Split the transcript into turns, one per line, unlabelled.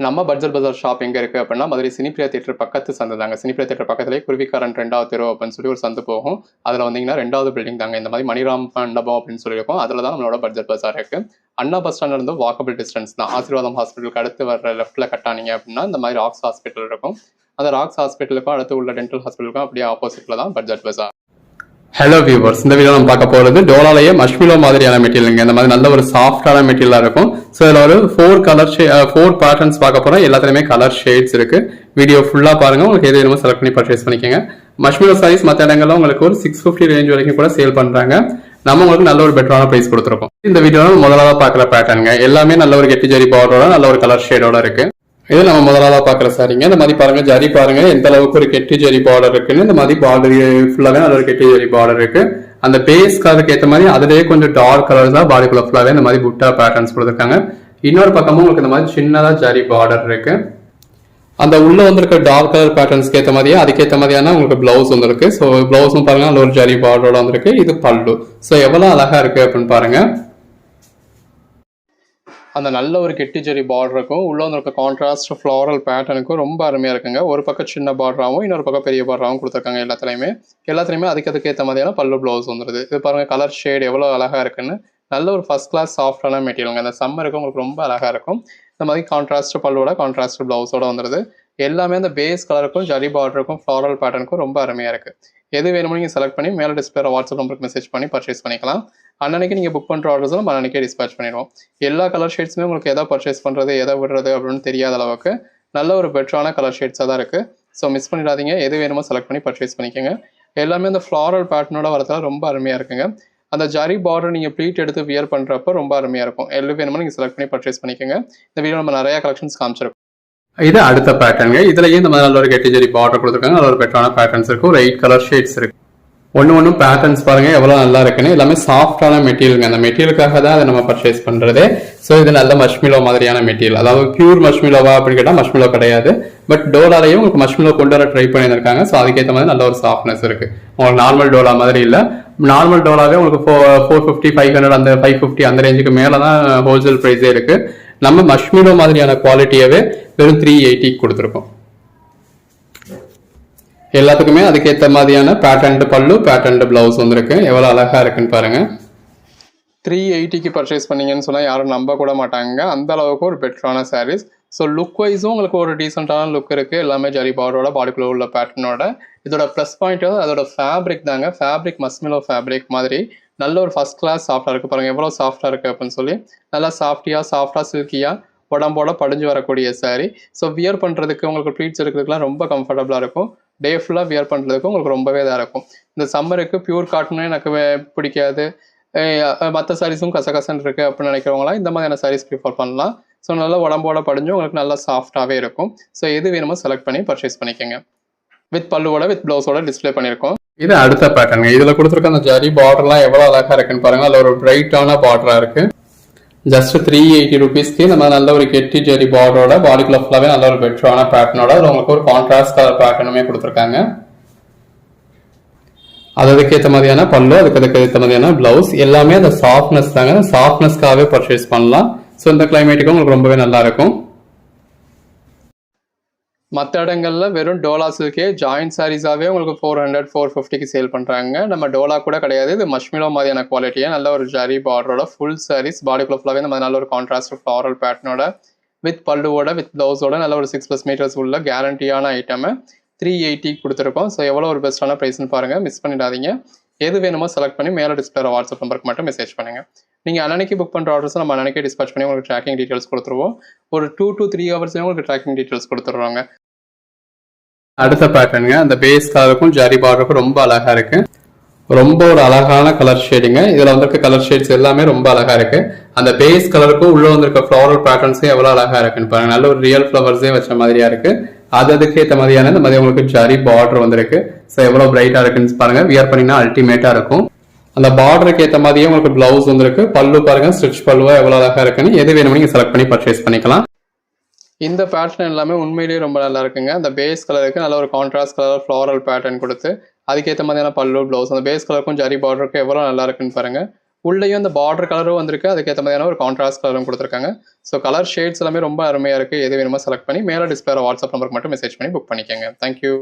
நம்ம பட்ஜெட் பஜார் ஷாப் எங்கே இருக்குது அப்படின்னா மதுரை சினிப்பிரியா தியேட்டர் பக்கத்து சந்து தாங்க. சினிப்பிரியா தியேட்டர் பக்கத்துலேயே குருவிக்காரன் 2வது தெரு அப்படின்னு சொல்லி ஒரு சந்து போகும். அதில் வந்தீங்கன்னா 2வது பில்டிங் தாங்க. இந்த மாதிரி மணிராம் மண்டபம் அப்படின்னு சொல்லியிருக்கோம். அதில் தான் நம்மளோட பட்ஜெட் பஜார் இருக்குது. அண்ணா பஸ் ஸ்டாண்ட்ல இருந்து வாக்கபிள் டிஸ்டன்ஸ் தான். ஆசீர்வாதம் ஹாஸ்பிட்டலுக்கு அடுத்து வர லெஃப்ட்டில் கட்டானீங்க அப்படின்னா இந்த மாதிரி ராக்ஸ் ஹாஸ்பிட்டல் இருக்கும். அந்த ராக்ஸ் ஹாஸ்பிட்டலுக்கும் அடுத்து உள்ள டென்டல் ஹாஸ்பிட்டலுக்கும் அப்படியே ஆப்போசிட்டில் தான் பட்ஜெட் பஜார். ஹலோ வியூவர்ஸ், இந்த வீடியோ நம்ம பார்க்க போகிறது டோலாலேயே மஷ்மிலோ மாதிரியான மெட்டீரியலுங்க. இந்த மாதிரி நல்ல ஒரு சாஃப்டான மெட்டீரியலாக இருக்கும். ஸோ இதில் ஒரு 4 பேட்டர்ன்ஸ் பார்க்க போகிறோம். எல்லாத்துலேயுமே கலர் ஷேட்ஸ் இருக்குது. வீடியோ ஃபுல்லாக பாருங்கள். உங்களுக்கு எது வேணுமோ செலக்ட் பண்ணி பர்ச்சேஸ் பண்ணிக்கோங்க. மஷ்மிலோ சாரீஸ் மற்ற இடங்கள்ல உங்களுக்கு ஒரு 650 ரேஞ்ச் வரைக்கும் கூட சேல் பண்ணுறாங்க. நம்ம உங்களுக்கு நல்ல ஒரு பெட்டரான ப்ரைஸ் கொடுத்துருக்கோம். இந்த வீடியோவில் முதலாக பார்க்குற பேட்டர்னுங்க எல்லாமே நல்ல ஒரு கெட்டி ஜரி பார்டரோட நல்ல ஒரு கலர் ஷேடோட இருக்குது. இது நம்ம முதலாக பார்க்குற சாரிங்க. இந்த மாதிரி பாருங்க, ஜரி பாருங்க எந்த அளவுக்கு ஒரு கெட்டி ஜரி பார்டர் இருக்குன்னு. இந்த மாதிரி பார்டர் ஃபுல்லாவே நல்ல ஒரு கெட்டி ஜரி பார்டர் இருக்கு. அந்த பேஸ் கலருக்கு ஏற்ற மாதிரி அதுலேயே கொஞ்சம் டார்க் கலர்ஸ் தான் பாடிக்குள்ள ஃபுல்லாவே இந்த மாதிரி புட்டா பேட்டர்ன்ஸ் கொடுத்துருக்காங்க. இன்னொரு பக்கமும் உங்களுக்கு இந்த மாதிரி சின்னதா ஜரி பார்டர் இருக்கு. அந்த உள்ள வந்திருக்க டார்க் கலர் பேட்டர்ன்ஸ்க்கு ஏற்ற மாதிரியே அதுக்கேற்ற மாதிரியான உங்களுக்கு பிளவுஸ் வந்துருக்கு. ஸோ பிளவுஸும் பாருங்க நல்ல ஒரு ஜரி பார்டரோட வந்திருக்கு. இது பல்லு. ஸோ எவ்வளவு அழகா இருக்கு அப்படின்னு பாருங்க. அந்த நல்ல ஒரு கெட்டி ஜெரி பார்டருக்கும் உள்ள வந்து கான்ட்ராஸ்ட் ஃப்ளாரல் பேட்டர்னுக்கும் ரொம்ப அருமையாக இருக்குங்க. ஒரு பக்கம் சின்ன பார்டராகவும் இன்னொரு பக்கம் பெரிய பார்டராகவும் கொடுத்துருக்காங்க. எல்லாத்துலேயுமே அதுக்கு ஏற்ற மாதிரியான பல்லு ப்ளவுஸ் வந்துடுது. இது பாருங்கள் கலர் ஷேட் எவ்வளோ அழகாக இருக்குன்னு. நல்ல ஒரு ஃபர்ஸ்ட் கிளாஸ் சாஃப்டான மெட்டீரியலுங்க. இந்த சம்மருக்கு உங்களுக்கு ரொம்ப அழகாக இருக்கும். இந்த மாதிரி கான்ட்ராஸ்ட் பல்லுவோட கான்ட்ராஸ்ட் ப்ளவுஸோட வந்துடுது. எல்லாமே அந்த பேஸ் கலருக்கும் ஜரி பார்டருக்கும் ஃப்ளாரல் பேட்டர்னுக்கும் ரொம்ப அருமையாக இருக்குது. எது வேணுமோ நீங்கள் செலக்ட் பண்ணி மேலே டிஸ்பிளே வாட்ஸ்அப் நம்பருக்கு மெசேஜ் பண்ணி பர்ச்சேஸ் பண்ணிக்கலாம். அன்னைக்கு நீங்கள் புக் பண்ணுற ஆர்டர்ஸ் நம்ம அன்னைக்கே டிஸ்பேச் பண்ணிடுவோம். எல்லா கலர் ஷேட்ஸுமே உங்களுக்கு எதை பர்ச்சேஸ் பண்ணுறது எதை விடுறது அப்படின்னு தெரியாத அளவுக்கு நல்ல ஒரு பெட்டரான கலர் ஷேட்ஸாக தான் இருக்குது. ஸோ மிஸ் பண்ணிடாதீங்க. எது வேணுமோ செலக்ட் பண்ணி பர்ச்சேஸ் பண்ணிக்கோங்க. எல்லாமே அந்த ஃப்ளாரல் பேட்டர்னோட வரதுல ரொம்ப அருமையாக இருக்குங்க. அந்த ஜரி பார்டர் நீங்கள் ப்ளீட் எடுத்து வியர் பண்ணுறப்ப ரொம்ப அருமையாக இருக்கும். எது வேணுமோ நீங்கள் செலக்ட் பண்ணி பர்ச்சேஸ் பண்ணிக்கோங்க. இந்த வீடியோ நம்ம நிறைய கலெக்ஷன்ஸ் காமிச்சிருக்கோம். இது அடுத்த பேட்டர்னுங்க. இதுலயே இந்த மாதிரி நல்ல ஒரு கெட்டி ஜரி பார்டர் கொடுத்துருக்காங்க. நல்ல ஒரு பெட்டரான பேட்டர்ன்ஸ் இருக்கும். ஒரு 8 கலர் ஷேட்ஸ் இருக்கு. ஒன்றும் பேட்டர்ன்ஸ் பாருங்க எவ்வளவு நல்லா இருக்குன்னு. எல்லாமே சாஃப்டான மெட்டீரியலுங்க. அந்த மெட்டீரியலுக்காக தான் அதை நம்ம பர்ச்சேஸ் பண்றது. ஸோ இது நல்ல மஷ்மிலோ மாதிரியான மெட்டீரியல். அதாவது பியூர் மஷ்மிலோவா அப்படின்னு கேட்டால் மஷ்மிலோ கிடையாது. பட் டோலாலையும் உங்களுக்கு மஷ்மிலோ கொண்டு வர ட்ரை பண்ணியிருக்காங்க. ஸோ அதுக்கேற்ற மாதிரி நல்ல ஒரு சாஃப்ட்னஸ் இருக்கு. உங்களுக்கு நார்மல் டோலா மாதிரி இல்லை. நார்மல் டோலாவே உங்களுக்கு 450 500 அந்த 550 அந்த ரேஞ்சுக்கு மேலே தான் ஹோல்சேல் ப்ரைஸே இருக்கு. நம்ம மஷ்மிலோ மாதிரியான குவாலிட்டியவே வெறும் 380 கொடுத்துருக்கோம். எல்லாத்துக்குமே அதுக்கேற்ற மாதிரியான பேட்டர்ன் பல்லு பேட்டர்ன் பிளவுஸ் வந்திருக்கு. எவ்வளவு அழகா இருக்குன்னு பாருங்க. 380க்கு பர்ச்சேஸ் பண்ணீங்கன்னு சொன்னா யாரும் நம்ப கூட மாட்டாங்க. அந்த அளவுக்கு ஒரு பெட்டரான சாரீஸ். ஸோ லுக் வைஸும் உங்களுக்கு ஒரு டீசென்டான லுக் இருக்கு. எல்லாமே ஜரி பார்டரோட பாடிக்குள்ள உள்ள பேட்டர்னோட. இதோட ப்ளஸ் பாயிண்ட் அதோட ஃபேப்ரிக் தாங்க. ஃபேப்ரிக் மஸ்மிலோ ஃபேப்ரிக் மாதிரி நல்ல ஒரு ஃபர்ஸ்ட் கிளாஸ் சாஃப்டா இருக்கு. பாருங்க எவ்வளவு சாஃப்டா இருக்கு அப்படின்னு சொல்லி. நல்லா சாஃப்டா சில்கியா உடம்போட படிஞ்சு வரக்கூடிய சாரீ. ஸோ வியர் பண்ணுறதுக்கு உங்களுக்கு ப்ளீட்ஸ் எடுக்கிறதுக்குலாம் ரொம்ப கம்ஃபர்டபுளாக இருக்கும். டே ஃபுல்லாக வியர் பண்ணுறதுக்கு உங்களுக்கு ரொம்பவே இதாக இருக்கும். இந்த சம்மருக்கு பியூர் காட்டனே எனக்கு பிடிக்காது, மற்ற சாரீஸும் கசகசன்னு இருக்குது அப்படின்னு நினைக்கிறவங்களாம் இந்த மாதிரியான சாரீஸ் ப்ரிஃபர் பண்ணலாம். ஸோ நல்லா உடம்போட படிஞ்சு உங்களுக்கு நல்லா சாஃப்டாகவே இருக்கும். ஸோ எது வேணுமோ செலக்ட் பண்ணி பர்ச்சேஸ் பண்ணிக்கோங்க. வித் பல்லுவோட வித் ப்ளவுஸோட டிஸ்பிளே பண்ணியிருக்கோம். இது அடுத்த பேட்டர்ன். இதில் கொடுத்துருக்க அந்த ஜரி பார்டர்லாம் எவ்வளோ அழகாக இருக்குன்னு பாருங்க. அதில் ஒரு பிரைட்டான பார்டராக இருக்குது. ஜஸ்ட் 380 ருபீஸ்க்கு நம்ம நல்ல ஒரு கெட்டி ஜெரி பார்டரோட பாடிக்குள்ள ஃபுல்லாவே நல்ல ஒரு பெட்டரான பேட்டர்னோட உங்களுக்கு ஒரு கான்ட்ராஸ்ட் கலர் பேட்டர்னுமே கொடுத்துருக்காங்க. அதுக்கு ஏற்ற மாதிரியான பல்லு அதுக்கு ஏற்ற மாதிரியான பிளவுஸ் எல்லாமே அந்த சாஃப்ட்னஸ் தாங்க. சாஃப்ட்னஸ்க்காகவே பர்ச்சேஸ் பண்ணலாம். ஸோ இந்த கிளைமேட்டுக்கும் உங்களுக்கு ரொம்பவே நல்லா இருக்கும். மற்ற இடங்கள்ல வெறும் டோலா சில்கே ஜாயிண்ட் சாரீஸாவே உங்களுக்கு 400 450க்கு சேல் பண்றாங்க. நம்ம டோலா கூட கிடையாது. இது மஷ்மிலோ மாதிரியான குவாலிட்டியா நல்ல ஒரு ஜரி பார்டரோட ஃபுல் சாரீஸ் பாடிக்குள்ள ஃபுல்லாவே நம்ம நல்ல ஒரு கான்ட்ராஸ்ட் ஃப்ளாரல் பேட்டர்னோட வித் பல்லுவோட வித் பிளவுஸோட நல்ல ஒரு 6+ மீட்டர்ஸ் உள்ள கேரண்டியான ஐட்டமை 380 கொடுத்துருக்கோம். ஸோ எவ்வளோ ஒரு பெஸ்ட்டான ப்ரைஸ்ன்னு பாருங்க. மிஸ் பண்ணிடாதீங்க. எது வேணுமோ செலக்ட் பண்ணி மேலே டிஸ்பிளே வாட்ஸ்அப் நம்பருக்கு மட்டும் மெசேஜ் பண்ணுங்க. நீங்கள் அன்னைக்கு புக் பண்ணுற ஆர்டர்ஸ் நம்ம அன்னைக்கே டிஸ்பேச் பண்ணி உங்களுக்கு ட்ராக்கிங் டீட்டெயில்ஸ் கொடுத்துருவோம். ஒரு 2 to 3 ஹவர்ஸ்லேயும் உங்களுக்கு ட்ராக்கிங் டீட்டெயில்ஸ் கொடுத்துருவாங்க. அடுத்த பேட்டர்னுங்க. அந்த பேஸ் கலருக்கும் ஜரி பார்டருக்கும் ரொம்ப அழகா இருக்கு. ரொம்ப ஒரு அழகான கலர் ஷேடுங்க. இதுல வந்திருக்க கலர் ஷேட்ஸ் எல்லாமே ரொம்ப அழகா இருக்கு. அந்த பேஸ் கலருக்கும் உள்ள வந்திருக்க ஃப்ளாரல் பேட்டர்ன்ஸே எவ்வளவு அழகா இருக்குன்னு பாருங்க. நல்ல ஒரு ரியல் ஃபிளவர்ஸே வச்ச மாதிரியா இருக்கு. அதுக்கு ஏற்ற மாதிரியான இந்த மாதிரி உங்களுக்கு ஜரி பார்டர் வந்திருக்கு. ஸோ எவ்வளவு பிரைட்டா இருக்குன்னு பாருங்க. வியர் பண்ணீங்கன்னா அல்டிமேட்டா இருக்கும். அந்த பார்டருக்கு ஏற்ற மாதிரியே உங்களுக்கு பிளவுஸ் வந்திருக்கு. பல்லு பாருங்க ஸ்டிச் பல்லுவா எவ்வளவு அழகா இருக்குன்னு. எது வேணுமோ நீங்க செலக்ட் பண்ணி பர்ச்சேஸ் பண்ணிக்கலாம். இந்த பேட்டர்ன் எல்லாமே உண்மையிலேயே ரொம்ப நல்லா இருக்குங்க. அந்த பேஸ் கலருக்கு நல்ல ஒரு கான்ட்ராஸ்ட் கலர் ஃப்ளாரல் பேட்டர்ன் கொடுத்து அதுக்கேற்ற மாதிரியான பல்லு பிளவுஸ் அந்த பேஸ் கலருக்கும் ஜரி பார்டருக்கும் எவ்வளோ நல்லா இருக்குன்னு பாருங்க. உள்ளேயும் அந்த பார்டர் கலரும் வந்திருக்கு, அதுக்கேற்ற மாதிரியான ஒரு கான்ட்ராஸ்ட் கலரும் கொடுத்துருக்காங்க. ஸோ கலர் ஷேட்ஸ் எல்லாமே ரொம்ப அருமையாக இருக்குது. எது வேணுமோ செலக்ட் பண்ணி மேலே டிஸ்பிளே வாட்ஸ்அப் நம்பருக்கு மட்டும் மெசேஜ் பண்ணி புக் பண்ணிக்கோங்க. தேங்க்யூ.